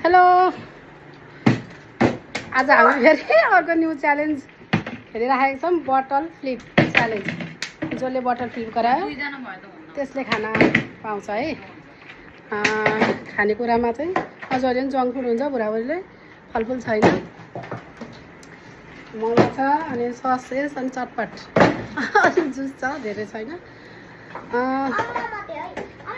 Hello, आज हामी फेरि अर्को न्यू च्यालेन्ज खेलिराखेको छौँ, बटल फ्लिप च्यालेन्ज। जसले बटल फ्लिप गरायो त्यसले खाना पाउँछ है। खानेकुरामा चाहिँ अझ अहिले पनि जङ्क फुड हुन्छ, बुढाबुढीले फलफुल छैन, मोमो छ अनि ससेस अनि चटपट अनि जुस छ, धेरै छैन।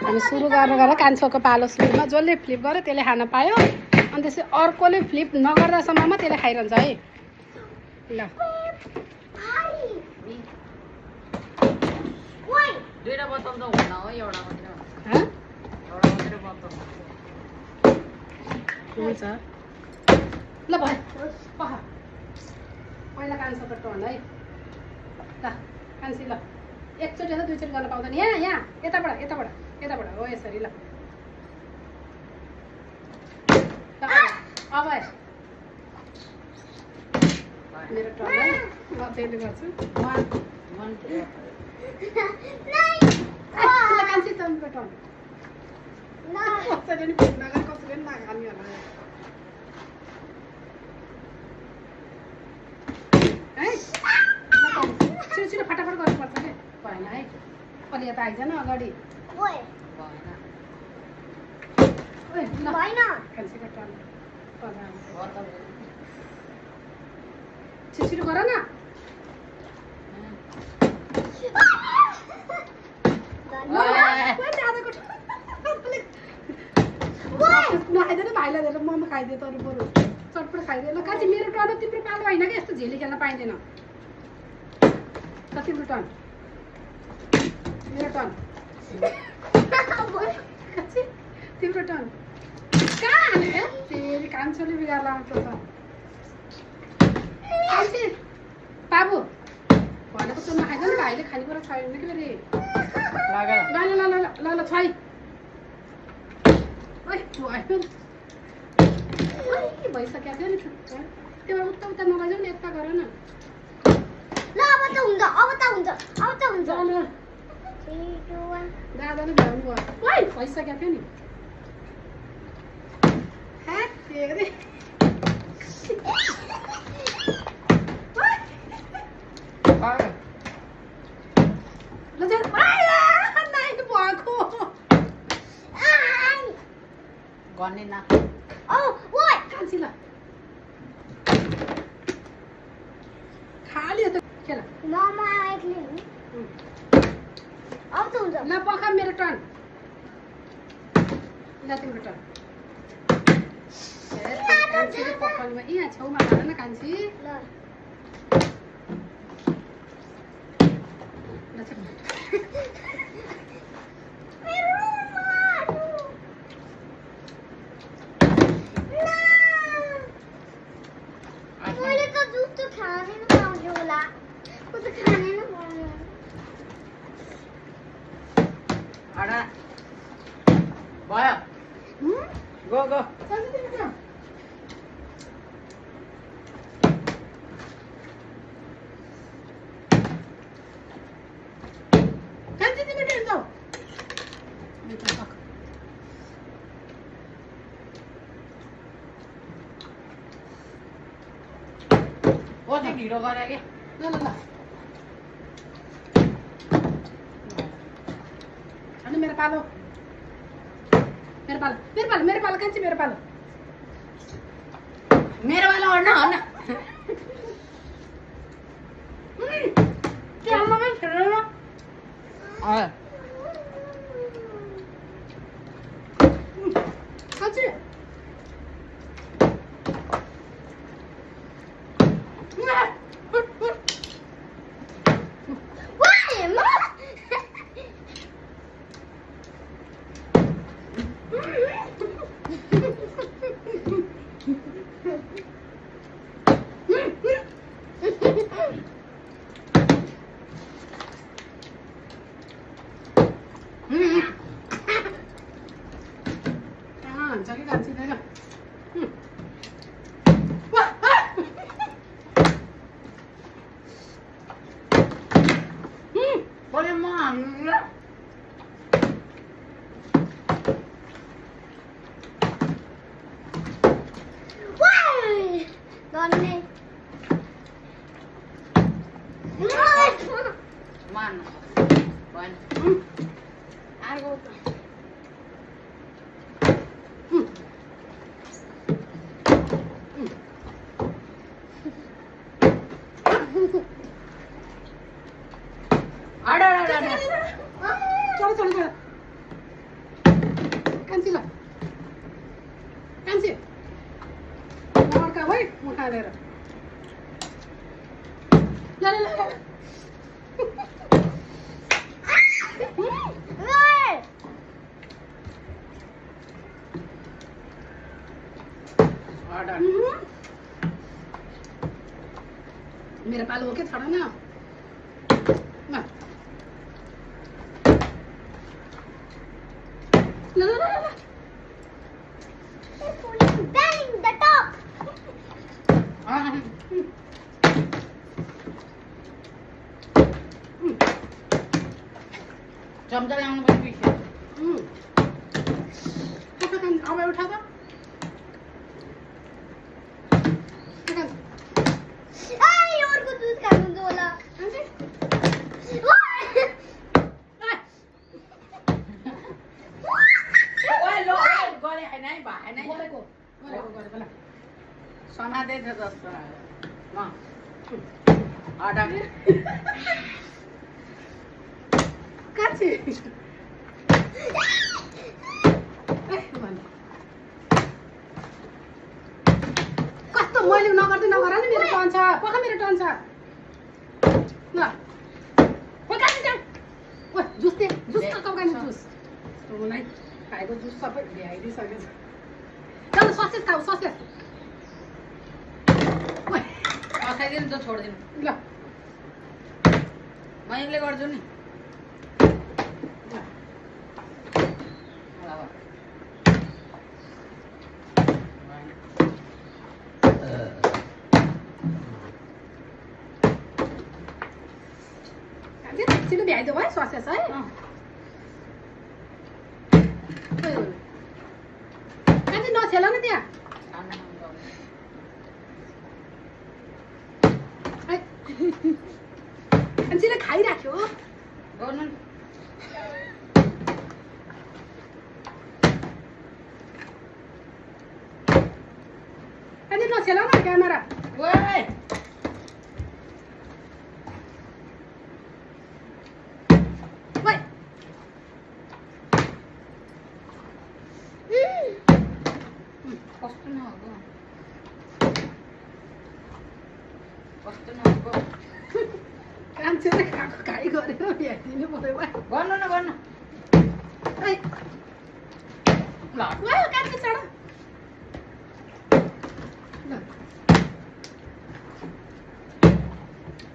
हामी सुरु गरेर कान्छोको पालो स्लिपमा जसले फ्लिप गर्यो त्यसले खाना पायो, अनि त्यसै अर्कोले फ्लिप नगर्दासम्ममा त्यसले खाइरहन्छ है। ल दुईटा बोतल त हुन्न हो, एउटा मात्रै हो। एउटा मात्रै बोतल हुन्छ। ल भयो, पहिला कान्छोको टर्न है। ल कान्छी, ल एकचोटि त दुईचोटि गर्न पाउँदैन। यहाँ यहाँ यताबाट यताबाट यताबाट हो, यसरी। ल अब मेरो टर्न है, म त्यसले गर्छु। कान्छी तपाईँको टर्न। कसैले नि फिट नगरे कसैले पनि नखाने होला है। छिटो छिटो फटाफट गर्नुपर्छ कि भएन है। अलि यता आइज न अगाडि। कान्छीको टर्न। छिटो छिटो गर न। नखाइदिएर भाइलाई दिएर मोमो खाइदियो, तर बरु चटपट खाइदियो। ल कान्छी, मेरो टर्न, तिम्रो पालो होइन कि यस्तो झेली खेल्न पाइँदैन। ल तिम्रो टर्न, मेरो टर्न। कान्छी तिम्रो टर्न। कहाँ हाल्यो ए? फेरि कान्छोले बिगार लाउँछ त। कान्छी बाबु भनेको त नखाइदियो नि, भाइले खानेकुरा छैन कि फेरि। ल ल ल ल ल ल छै। भइसकेको थियो नि, त्यो उता उता नलैजाऊ नि, यता गर न। ल अब त हुन्छ, अब त हुन्छ, अब त हुन्छ। दादा नै भ्याउनु भयो। भइसकेको थियो नि। गर्ने न कान्छी ल खाली यता खेल। ममा एक्लै हो। अब त हुन्छ। ल पखा, मेरो टर्न। ल तिम्रो टर्न। कान्छीले पखालमा यहाँ छेउमा हाल न कान्छी। ल मैले त जुस त खानै नपाउँछु होला, म त खानै नपाउँछु। अडा भयो, गो गो। कान्छी तिम्रो टर्न। कान्छी तिम्रो टर्न जाऊ। कति ढिलो गरे कि। ल ल ल अनि मेरो पालो, मेरो पालो, मेरो पालो, मेरो पालो कान्छी, मेरो पालो। मेरो वाला हो न त्यहाँ खेल्नु कान्छी। हुन्छ कि कान्छी दिएर बढी म हाम्रो गर्ने मान भएन अर्को चलो चलो चलो कान्छी ल कान्छी नअड्का है म खाँदेर ल ल ल मेरो पालो हो के छोड न ल ल ल ल Bang the top. चम्चा ल्याउनु पनि बिर्स्यो अब उठा त Ay, और को दूध खानु दो होला ओए लो गरे हैन है भएन है गरेको गरेको ल समाते छ जस्तो लाग्यो अडा कान्छी कस्तो मैले नगर्दै नगर नि मेरो टर्न छ पख मेरो टर्न छ ल ओ कान्छी जाऊ ओ जुस दे जुस त कौकानी जुस मलाई खाएको जुस सबै भ्याइदिइसकेको छ चल ससेस खाऊ ससेस फसाइदिनु त छोडिदिनु ल म एक्लै गर्छु नि छिटो भ्याइदेऊ है ससेस है कान्छी नछेल न त्यहाँ कान्छीले खाइराख्यो गर्नु कान्छी नछेल न क्यामेरा ओए ओइ कस्तो नहोको कस्तो नहोको कान्छीले खाएको खाइ गरेर भ्याइदिनु पऱ्यो गर्नु न गर्नु ओइ ल ओइ कान्छी चढ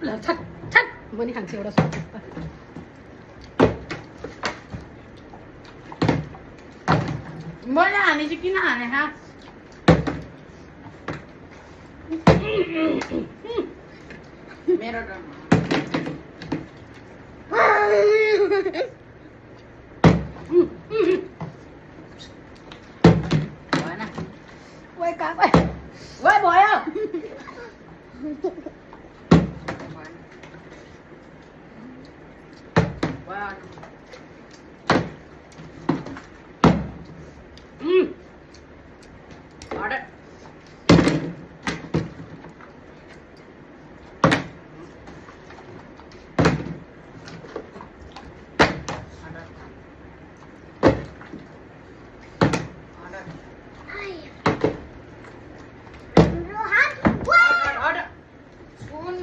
ल छट छट म नि खान्छु एउटा ससेस त मैले हाने चाहिँ किन हाने हा मेरो भएन ओइ का ओइ ओए भयो order Ay. Rohan, what? order spoon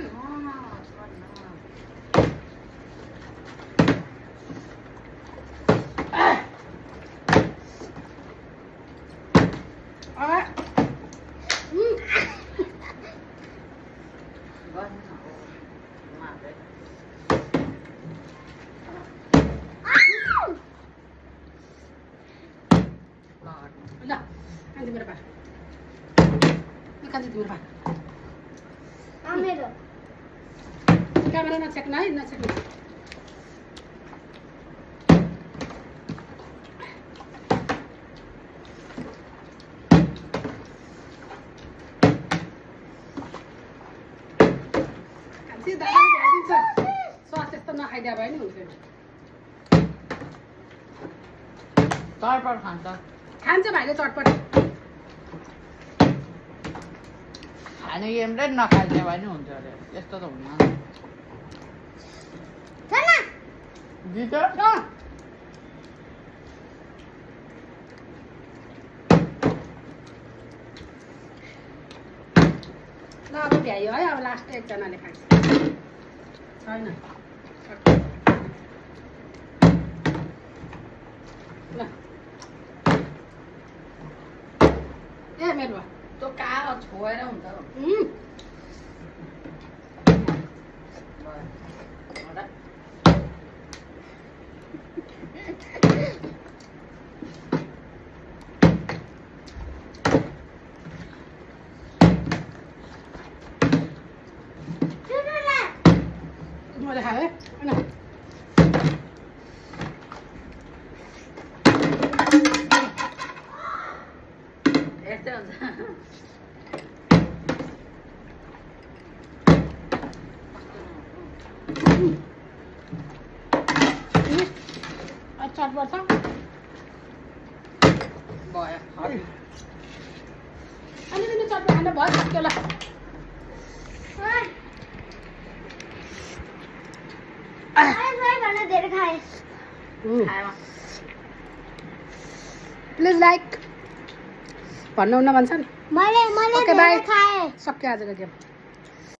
ल कान्छी मेरो पा कान्छी तिम्रो पा Amero. क्यामेरा नछेक्न है नछेक्नु सिधा भइदिन्छ स्वास्थ्य यस्तो नखाइदिया भयो नि हुन्थ्यो चटपट खान्छ खान्छ भाइले चटपट खाने गेमले नखाइदियो भने हुन्छ अरे यस्तो त हुन्न जित्यो ल अब भ्यायो है अब लास्ट एकजनाले खान्छ छैन ल ए मेरो त्यो कहाँ छोएर हुन्छ मैले खाएँ है यस्तै हुन्छ चटपट छ भयो अलिकति चटपट खाँदा भयो सक्यो ल धेरै खाएँ खायो प्लिज लाइक भन्नुहुन्न भन्छ नि मैले Okay, bye. धेरै खाएँ सक्यो आजको गेम